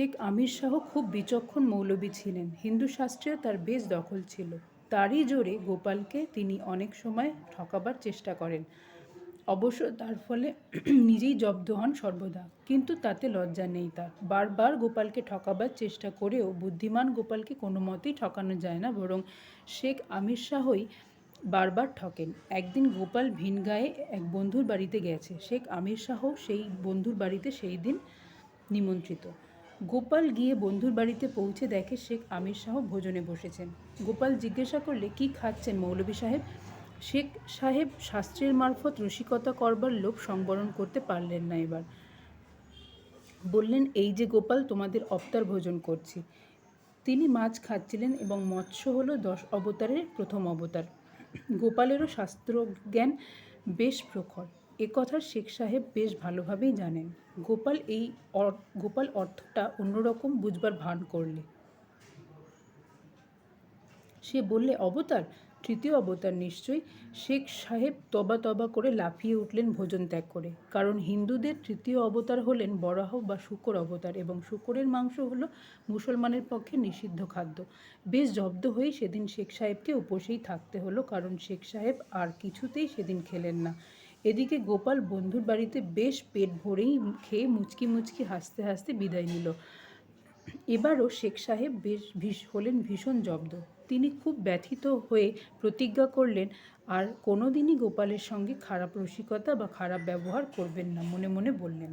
শেখ আমির শাহ খুব বিচক্ষণ মৌলবি ছিলেন। হিন্দু শাস্ত্রেও তার বেশ দখল ছিল। তারই জোরে গোপালকে তিনি অনেক সময় ঠকাবার চেষ্টা করেন। অবশ্য তার ফলে নিজেই জব্দ হন সর্বদা, কিন্তু তাতে লজ্জা নেই তার। বারবার গোপালকে ঠকাবার চেষ্টা করেও বুদ্ধিমান গোপালকে কোনো মতেই ঠকানো যায় না, বরং শেখ আমির শাহই বারবার ঠকেন। একদিন গোপাল ভিন গায়ে এক বন্ধুর বাড়িতে গেছে। শেখ আমির শাহ সেই বন্ধুর বাড়িতে সেই দিন নিমন্ত্রিত। গোপাল গিয়ে বন্ধুর বাড়িতে পৌঁছে দেখে শেখ আমির শাহ ভোজনে বসেছেন। গোপাল জিজ্ঞাসা করলে, কি খাচ্ছেন মৌলভী সাহেব? শেখ সাহেব শাস্ত্রের মারফত রসিকতা করবার লোভ সংবরণ করতে পারলেন না। এবার বললেন, এই যে গোপাল, তোমাদের অবতার ভোজন করছি। তিনি মাছ খাচ্ছিলেন এবং মৎস্য হলো 10 অবতারের প্রথম অবতার। গোপালেরও শাস্ত্রজ্ঞান বেশ প্রখর, এ কথা শেখ সাহেব বেশ ভালোভাবেই জানেন। গোপাল অর্থটা অন্যরকম বুঝবার ভান করলে। সে বললে, অবতার? তৃতীয় অবতার নিশ্চয়ই। শেখ সাহেব তবা তবা করে লাফিয়ে উঠলেন ভোজন ত্যাগ করে। কারণ হিন্দুদের তৃতীয় অবতার হলেন বরাহ বা শূকর অবতার, এবং শূকরের মাংস হলো মুসলমানের পক্ষে নিষিদ্ধ খাদ্য। বেশ জব্দ হয়েই সেদিন শেখ সাহেবকে উপোসেই থাকতে হলো, কারণ শেখ সাহেব আর কিছুতেই সেদিন খেলেন না। এদিকে গোপাল বন্ধুর বাড়িতে বেশ পেট ভরেই খেয়ে মুচকি মুচকি হাসতে হাসতে বিদায় নিল। এবারও শেখ সাহেব হলেন ভীষণ জব্দ। তিনি খুব ব্যথিত হয়ে প্রতিজ্ঞা করলেন আর কোনোদিনই গোপালের সঙ্গে খারাপ রসিকতা বা খারাপ ব্যবহার করবেন না। মনে মনে বললেন,